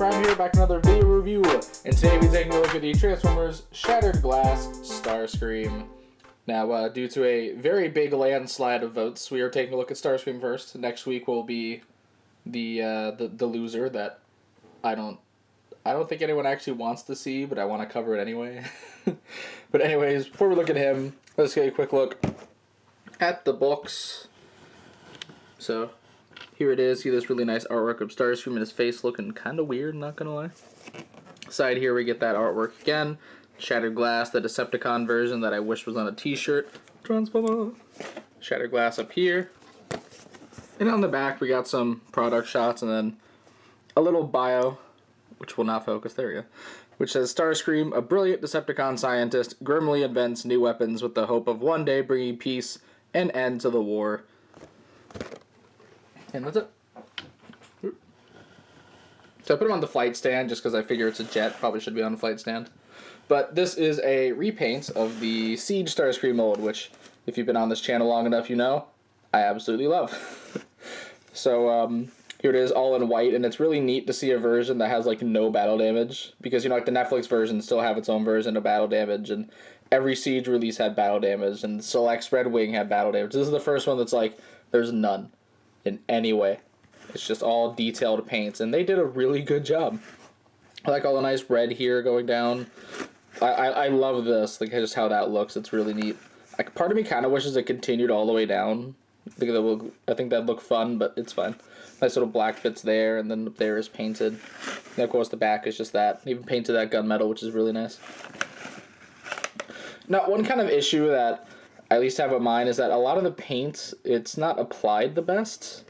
Prime here, back with another video review, and today we're taking a look at the Transformers Shattered Glass Starscream. Now, due to a very big landslide of votes, we are taking a look at Starscream first. Next week will be the loser that I don't think anyone actually wants to see, but I want to cover it anyway. But anyways, before we look at him, let's get a quick look at the books. So here it is. See this really nice artwork of Starscream and his face looking kind of weird, not gonna lie. Side here we get that artwork again. Shattered Glass, the Decepticon version that I wish was on a t-shirt. Transformer. Shattered Glass up here. And on the back we got some product shots and then a little bio, which will not focus, there we go, which says Starscream, a brilliant Decepticon scientist, grimly invents new weapons with the hope of one day bringing peace and end to the war. And that's it. So I put him on the flight stand just because I figure it's a jet. Probably should be on the flight stand. But this is a repaint of the Siege Starscream mold, which, if you've been on this channel long enough, you know I absolutely love. So here it is, all in white, and it's really neat to see a version that has like no battle damage, because you know like the Netflix version still have its own version of battle damage, and every Siege release had battle damage, and Select's Red Wing had battle damage. This is the first one that's like there's none in any way. It's just all detailed paints, and they did a really good job. I like all the nice red here going down. I love this, like just how that looks. It's really neat. Like, part of me kind of wishes it continued all the way down. I think that'd look fun, but it's fine. Nice little black bits there, and then up there is painted. And of course the back is just that. Even painted that gunmetal, which is really nice. Now, one kind of issue that I at least have in mind is that a lot of the paint, it's not applied the best.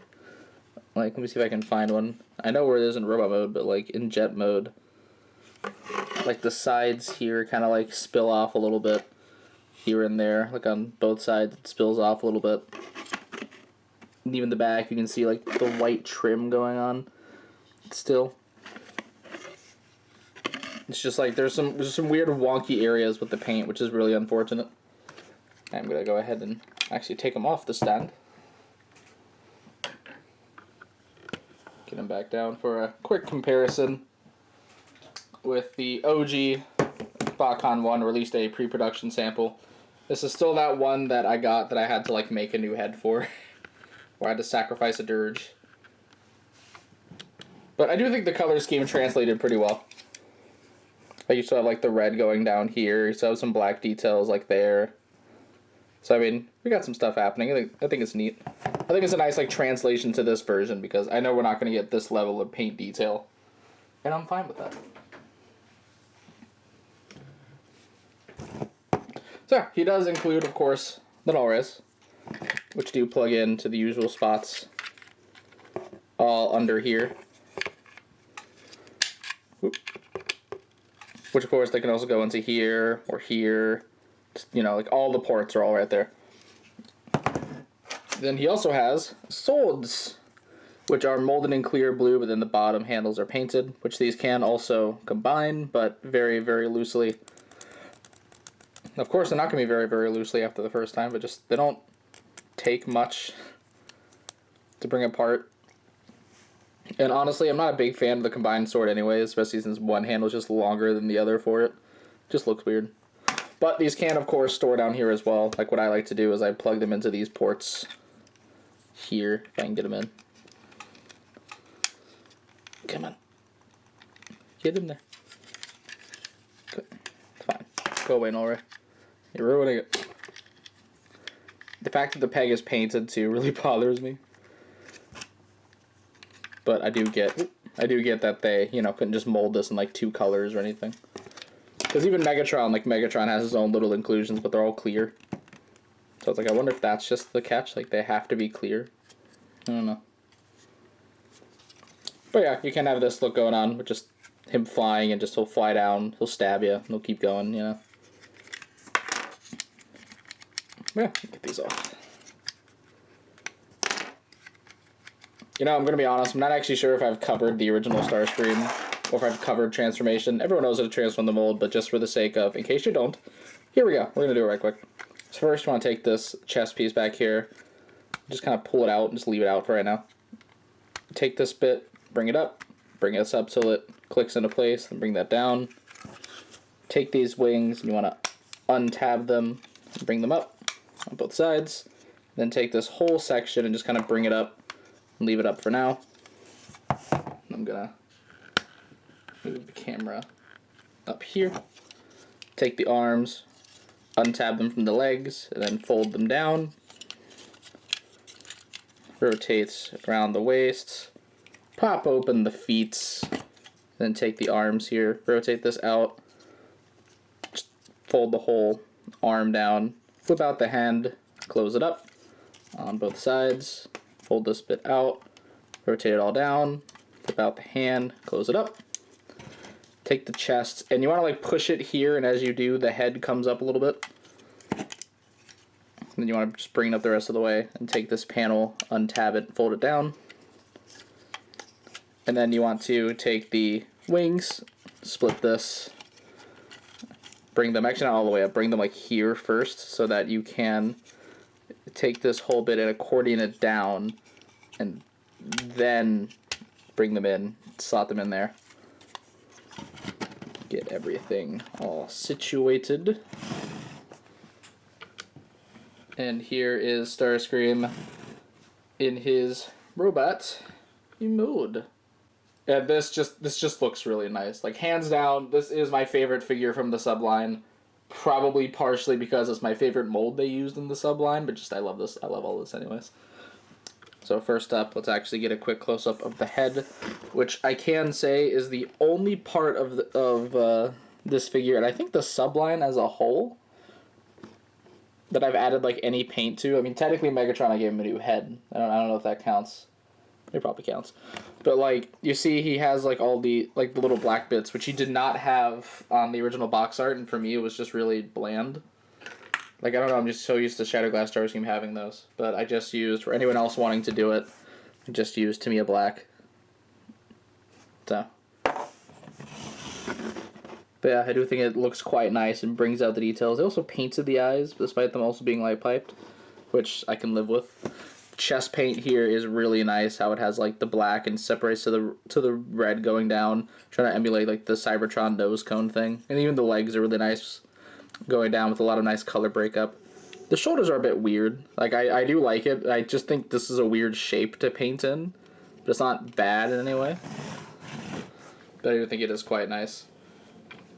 Like, let me see if I can find one. I know where it is in robot mode, but like in jet mode, like the sides here kind of like spill off a little bit here and there. Like on both sides it spills off a little bit. And even the back you can see like the white trim going on still. It's just like there's some weird wonky areas with the paint, which is really unfortunate. I'm gonna go ahead and actually take them off the stand. Get them back down for a quick comparison with the OG BotCon 1 released a pre-production sample. This is still that one that I got that I had to like make a new head for, where I had to sacrifice a dirge. But I do think the color scheme translated pretty well. Like you still have like the red going down here, you still have some black details like there. So I mean, we got some stuff happening. I think it's neat. I think it's a nice like translation to this version, because I know we're not going to get this level of paint detail, and I'm fine with that. So he does include, of course, the Walrus, which do plug into the usual spots, all under here. Whoop. Which of course they can also go into here or here. You know, like all the ports are all right there. Then he also has swords, which are molded in clear blue, but then the bottom handles are painted, which these can also combine, but very, very loosely. Of course, they're not going to be very, very loosely after the first time, but just they don't take much to bring apart. And honestly, I'm not a big fan of the combined sword anyways, especially since one handle is just longer than the other for it. Just looks weird. But these can, of course, store down here as well. Like what I like to do is I plug them into these ports here, if I can get them in. Come on. Get in there. Good. Fine. Go away, Nora. You're ruining it. The fact that the peg is painted, too, really bothers me. But I do get that they, you know, couldn't just mold this in, like, 2 colors or anything. Because even Megatron, like, Megatron has his own little inclusions, but they're all clear. So it's like, I wonder if that's just the catch, like, they have to be clear. I don't know. But yeah, you can have this look going on with just him flying, and just he'll fly down, he'll stab you, and he'll keep going, you know. Yeah, get these off. You know, I'm going to be honest, I'm not actually sure if I've covered the original Starscream, or if I've covered Transformation. Everyone knows how to transform the mold, but just for the sake of, in case you don't, here we go. We're going to do it right quick. So first, you want to take this chest piece back here, just kind of pull it out and just leave it out for right now. Take this bit, bring it up, bring this up till it clicks into place, then bring that down. Take these wings, and you want to untab them, and bring them up on both sides. Then take this whole section and just kind of bring it up and leave it up for now. I'm gonna move the camera up here. Take the arms, untab them from the legs, and then fold them down. Rotate around the waist. Pop open the feet. Then take the arms here, rotate this out. Just fold the whole arm down. Flip out the hand, close it up on both sides. Fold this bit out, rotate it all down. Flip out the hand, close it up. Take the chest, and you want to like push it here, and as you do, the head comes up a little bit. And then you want to just bring it up the rest of the way, and take this panel, untab it, fold it down. And then you want to take the wings, split this, bring them, actually not all the way up, bring them like here first, so that you can take this whole bit and accordion it down, and then bring them in, slot them in there. Get everything all situated. And here is Starscream in his robot mode. And this just looks really nice. Like, hands down, this is my favorite figure from the subline. Probably partially because it's my favorite mold they used in the subline, but just I love this. I love all this anyways. So first up, let's actually get a quick close-up of the head, which I can say is the only part of this figure, and I think the subline as a whole, that I've added like any paint to. I mean, technically Megatron, I gave him a new head. I don't know if that counts. It probably counts. But like, you see he has like all the like the little black bits, which he did not have on the original box art, and for me it was just really bland. Like, I don't know, I'm just so used to Shatterglass Starscream having those. But I just used, for anyone else wanting to do it, I just used Tamiya Black. So. But yeah, I do think it looks quite nice and brings out the details. It also painted the eyes, despite them also being light piped, which I can live with. Chest paint here is really nice, how it has like the black and separates to the red going down, trying to emulate like the Cybertron nose cone thing. And even the legs are really nice, going down with a lot of nice color breakup. The shoulders are a bit weird. Like, I do like it. I just think this is a weird shape to paint in, but it's not bad in any way. But I do think it is quite nice.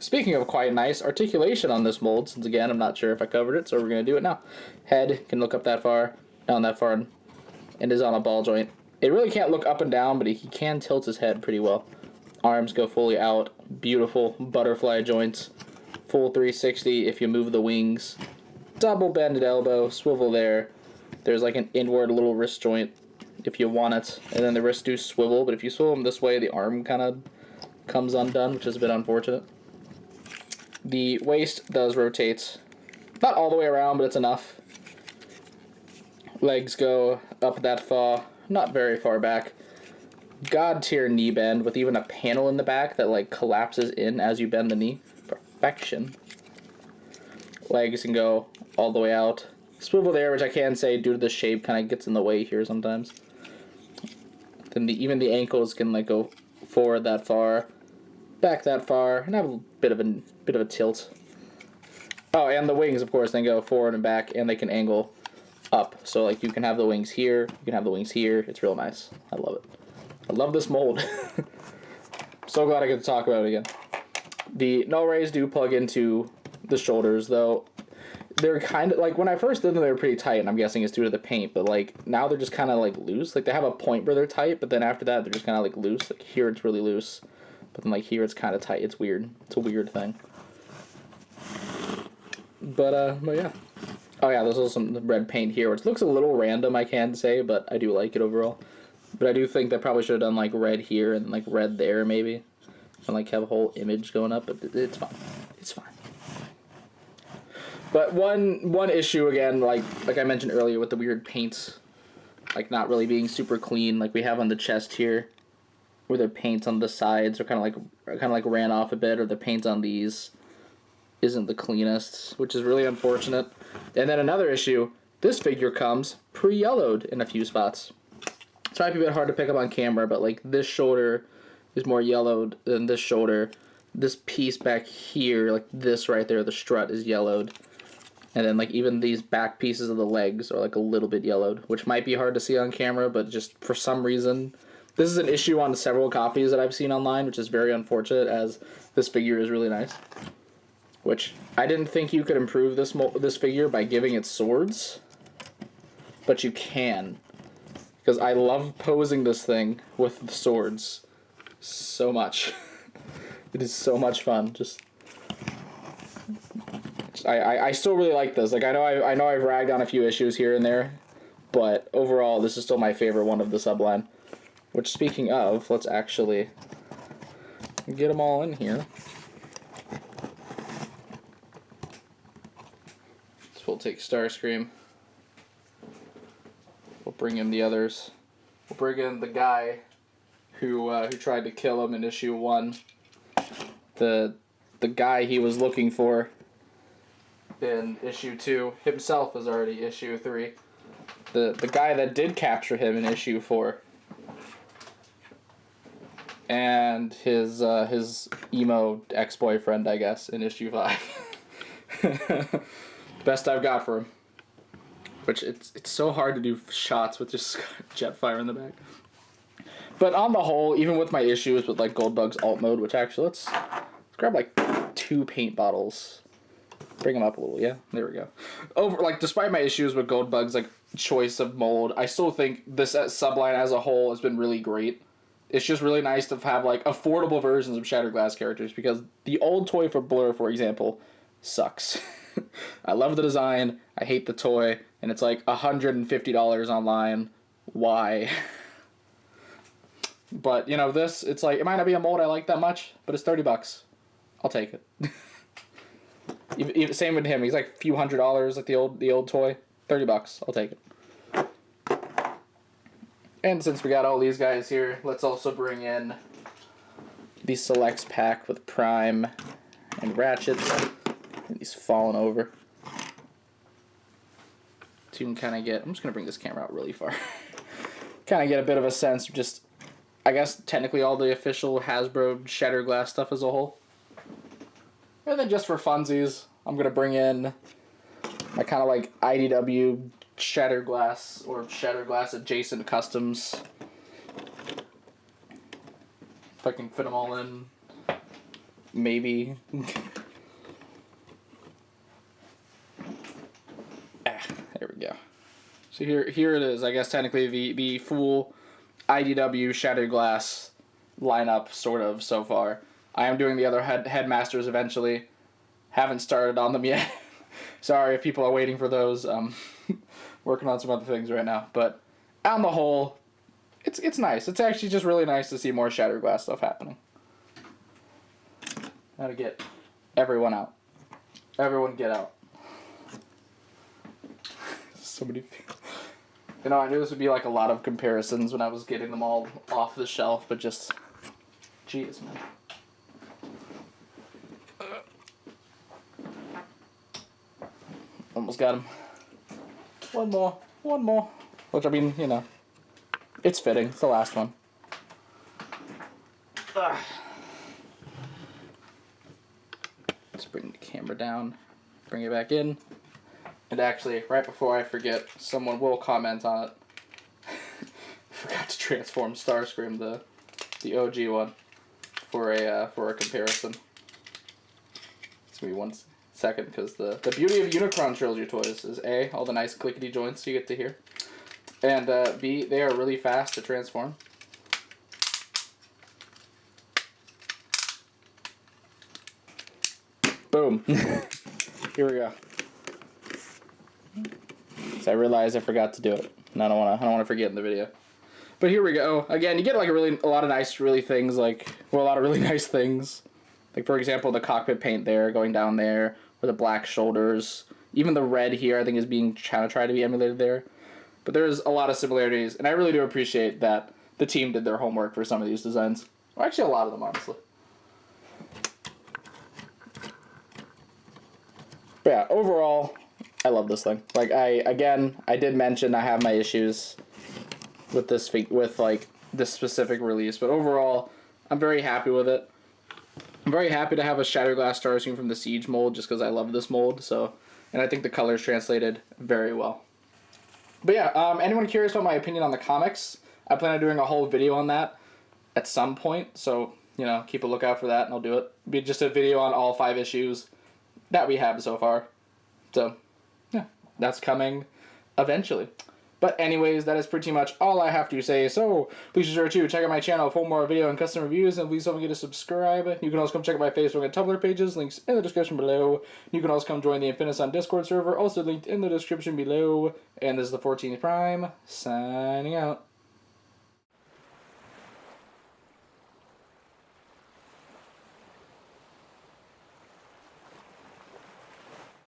Speaking of quite nice, articulation on this mold, since again, I'm not sure if I covered it, so we're going to do it now. Head can look up that far, down that far, and is on a ball joint. It really can't look up and down, but he can tilt his head pretty well. Arms go fully out. Beautiful butterfly joints. Full 360 if you move the wings. Double bended elbow, swivel there. There's like an inward little wrist joint if you want it. And then the wrists do swivel, but if you swivel them this way, the arm kind of comes undone, which is a bit unfortunate. The waist does rotate. Not all the way around, but it's enough. Legs go up that far, not very far back. God tier knee bend with even a panel in the back that like collapses in as you bend the knee. Perfection. Legs can go all the way out. Swivel there, which I can say due to the shape kind of gets in the way here sometimes. Then even the ankles can like go forward that far, back that far, and have a bit of a tilt. Oh, and the wings, of course, then go forward and back, and they can angle up. So like you can have the wings here, you can have the wings here. It's real nice. I love it. I love this mold. So glad I get to talk about it again. The null rays do plug into the shoulders, though. They're kind of, like, when I first did them, they were pretty tight, and I'm guessing it's due to the paint, but, like, now they're just kind of, like, loose. Like, they have a point where they're tight, but then after that, they're just kind of, like, loose. Like, here it's really loose, but then, like, here it's kind of tight. It's weird. It's a weird thing. But yeah. Oh, yeah, there's also some red paint here, which looks a little random, I can say, but I do like it overall. But I do think they probably should have done, like, red here and, like, red there, maybe. And, like, have a whole image going up, but it's fine. It's fine. But one issue, again, like I mentioned earlier with the weird paints, like, not really being super clean, like we have on the chest here, where the paint on the sides are kind of like ran off a bit, or the paint on these isn't the cleanest, which is really unfortunate. And then another issue, this figure comes pre-yellowed in a few spots. It might be a bit hard to pick up on camera, but like this shoulder is more yellowed than this shoulder. This piece back here, like this right there, the strut is yellowed. And then like even these back pieces of the legs are like a little bit yellowed, which might be hard to see on camera, but just for some reason, this is an issue on several copies that I've seen online, which is very unfortunate as this figure is really nice. Which I didn't think you could improve this figure by giving it swords, but you can. Because I love posing this thing with the swords so much. It is so much fun. I still really like this. Like I know I've ragged on a few issues here and there, but overall this is still my favorite one of the subline. Which, speaking of, let's actually get them all in here. So we'll take Starscream. We'll bring in the others. We'll bring in the guy who tried to kill him in issue 1. The guy he was looking for in issue 2 himself is already issue 3. The guy that did capture him in issue 4. And his emo ex-boyfriend, I guess, in issue 5. Best I've got for him. Which it's so hard to do shots with just jet fire in the back. But on the whole, even with my issues with like Goldbug's alt mode, which actually let's grab like 2 paint bottles. Bring them up a little, yeah. There we go. Despite my issues with Goldbug's like choice of mold, I still think this subline as a whole has been really great. It's just really nice to have like affordable versions of Shattered Glass characters, because the old toy for Blur, for example, sucks. I love the design, I hate the toy, and it's like $150 online. Why? But, you know, this, it's like, it might not be a mold I like that much, but it's $30. I'll take it. Even, same with him, he's like a few $100s like the old toy. $30, I'll take it. And since we got all these guys here, let's also bring in the Selects pack with Prime and Ratchet. And he's falling over. So you can kind of get, I'm just going to bring this camera out really far. Kind of get a bit of a sense of just, I guess, technically all the official Hasbro Shattered Glass stuff as a whole. And then just for funsies, I'm going to bring in my kind of like IDW Shattered Glass or Shattered Glass adjacent customs. If I can fit them all in, maybe. There we go. So here it is. I guess technically the full IDW Shattered Glass lineup, sort of, so far. I am doing the other Headmasters eventually. Haven't started on them yet. Sorry if people are waiting for those. Working on some other things right now. But on the whole, it's nice. It's actually just really nice to see more Shattered Glass stuff happening. Gotta get everyone out. Everyone get out. So many things. You know, I knew this would be like a lot of comparisons when I was getting them all off the shelf, but just, jeez, man. Almost got him. One more. Which, I mean, you know, it's fitting. It's the last one. Let's bring the camera down, bring it back in. And actually, right before I forget, someone will comment on it. I forgot to transform Starscream, the OG one, for a comparison. It's gonna be 1 second, because the beauty of Unicron Trilogy toys is A, all the nice clickety joints you get to hear, and B, they are really fast to transform. Boom. Here we go. So I realized I forgot to do it, and I don't want to forget in the video. But here we go. Again, you get like a lot of nice, really things, like, well, a lot of really nice things. Like, for example, the cockpit paint there, going down there, or the black shoulders. Even the red here, I think, is being tried to be emulated there. But there's a lot of similarities, and I really do appreciate that the team did their homework for some of these designs. Well, actually, a lot of them, honestly. But yeah, overall, I love this thing. Like, I did mention I have my issues with this, with like this specific release, but overall, I'm very happy with it. I'm very happy to have a Shattered Glass Starscream from the Siege mold, just because I love this mold. So, and I think the colors translated very well. But yeah, anyone curious about my opinion on the comics? I plan on doing a whole video on that at some point. So, you know, keep a lookout for that, and I'll do it. It'll be just a video on all 5 issues that we have so far. So, yeah, that's coming eventually. But anyways, that is pretty much all I have to say. So please be sure to check out my channel for more video and custom reviews, and please don't forget to subscribe. You can also come check out my Facebook and Tumblr pages, links in the description below. You can also come join the Infinisun Discord server, also linked in the description below. And this is the 14th Prime, signing out.